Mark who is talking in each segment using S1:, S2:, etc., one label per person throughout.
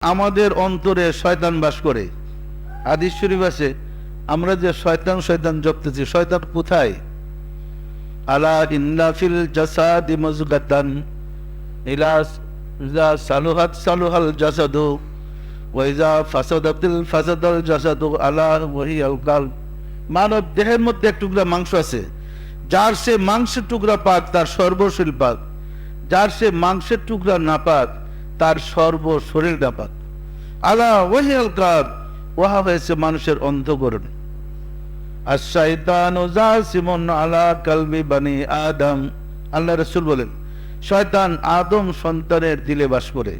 S1: আমাদের অন্তরে শয়তান বাস করে। হাদিস শরীফ আছে, আমরা যে শয়তান শয়তান জপতেছি, শয়তান কোথায়? আলা ইন্না ফিল জাসাদি মুযগাতান ইলা ইযা সালুহাত সালুহাল জাসাদু ওয়া ইযা ফাসাদাতিল ফাসাদাল জাসাদু আলা ওয়া হিয়াল কালব। মানব দেহের মধ্যে এক টুকরা মাংস আছে, যার সে মাংসের টুকরা পাক তার সর্বশরীর পাক, যার সে মাংসের টুকরা না পাক তার সর্ব শরীর নাপাক। আলা ওয়াহিয়াল কালব, ওহা হয়েছে মানুষের অন্তঃকরণ। আর শয়তানু জাসিমুন আলা কালবি বানি আদম, আল্লাহ রাসূল বলেন শয়তান আদম সন্তানের দিলে বাস করে।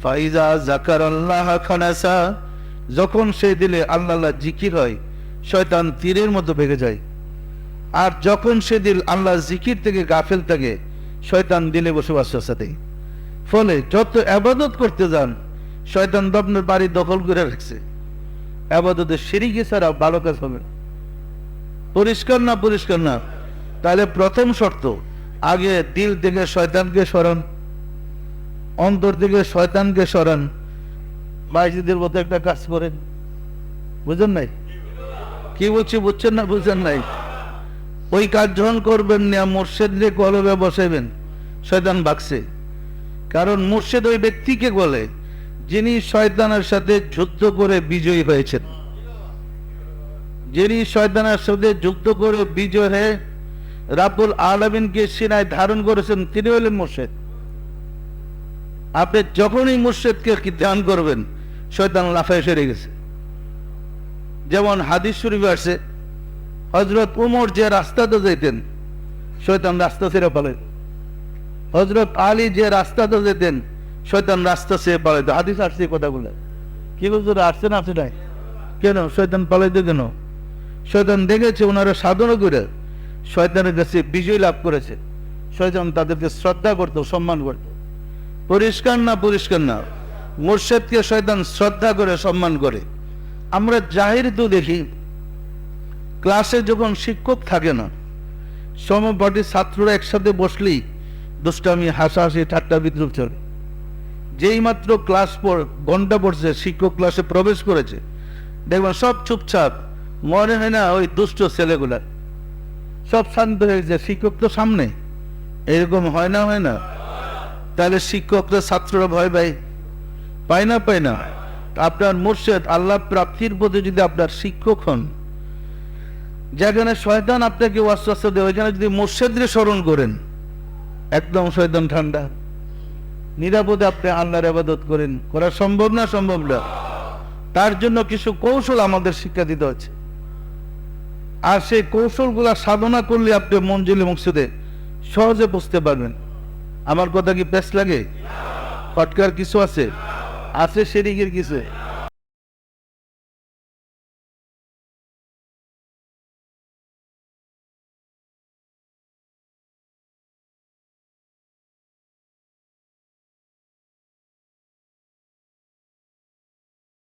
S1: ফাইজা যাকারাল্লাহ খানাসা, যখন সেই দিলে আল্লাহ জিকির হয় শয়তান তীরের মতো ভেগে যায়। আর যখন সে দিল আল্লাহ জিকির থেকে গাফেল থাকে শয়তান দিলে বসে বাসা দেয়। ফলে যত আবাদত করতে যান শয়তান আপনার বাড়ি দখল করে রাখছে। আবাদতের শিরকি ছাড়া ভালো কাজ হবে না। পরিষ্কার না? পরিষ্কার না? তাহলে প্রথম শর্ত, আগে দিল থেকে শয়তানকে সরান, অন্তর থেকে শয়তানকে সরান। বাইজিদের মতো একটা কাজ করেন, বুঝেন নাই? কি বলছি বুঝছেন না? বুঝেন নাই? ওই কাজ যখন করবেন না, মুর্শিদকে কলবে বসাইবেন, শয়তান ভাগছে। কারণ মুর্শিদ ওই ব্যক্তিকে বলে যিনি শয়তানের সাথে যুদ্ধ করে বিজয়ী হয়েছেন। যিনি শয়তানের সাথে যুদ্ধ করে বিজয় হয়ে রাব্বুল আলামিনকে সিনায় ধারণ করেছেন, তিনি হলেন মুর্শিদ। আপনি যখনই মুর্শিদকে ধ্যান করবেন শয়তান লাফায় সেরে গেছে। যেমন হাদিস শরীফে আছে, হযরত উমর যে রাস্তাতে যেতেন শয়তান রাস্তা ছেড়ে পালাইত। হযরত আলী যে রাস্তাতে যেতেন শয়তান রাস্তা ছেড়ে পালাইত। হাদিস আসছে কথাগুলো। কি বলছো? আসছে না? আসছে নাই? কেন শয়তান পালাইতে? কেন? শয়তান দেখেছে ওনারা সাধনা করে শয়তানের কাছে বিজয় লাভ করেছে। শয়তান তাদেরকে শ্রদ্ধা করত, সম্মান করত। পরিষ্কার না? পরিষ্কার না? মুর্শিদকে শয়তান শ্রদ্ধা করে, সম্মান করে। আমরা জাহির তো দেখি, ক্লাসে যখন শিক্ষক থাকে না, সমপাঠী ছাত্ররা একসাথে বসলেই দুষ্টামি, হাসাহাসি, ঠাট্টা বিদ্রুপ চলে। যেই মাত্র ক্লাস ঘন্টা পড়ছে, শিক্ষক ক্লাসে প্রবেশ করেছে, দেখবেন সব চুপচাপ। মনে হয় না ওই দুষ্ট ছেলেগুলা সব শান্ত হয়ে যায়, শিক্ষক তো সামনে। এরকম হয় না? হয় না? তাহলে শিক্ষকরা ছাত্ররা ভয় পায় না? পায় না? আপনার মুর্শিদ আল্লাহ প্রাপ্তির প্রতি যদি আপনার শিক্ষক হন, যেখানে শয়তান আপনাকে ওয়াসওয়াসা দেয় ওইখানে যদি মুর্শিদকে স্মরণ করেন, একদম শয়তান ঠান্ডা, নিরাপদে আপনি আল্লাহর ইবাদত করেন। করা সম্ভব না? সম্ভব না? তার জন্য কিছু কৌশল আমাদের শিক্ষা দিতে হচ্ছে। আর সেই কৌশলগুলা সাধনা করলে আপনি মঞ্জিলে মকসুদে সহজে বুঝতে পারবেন। আমার কথা কি পেশ লাগে? ফটকার কিছু আছে? আছে শিরকের কিছু?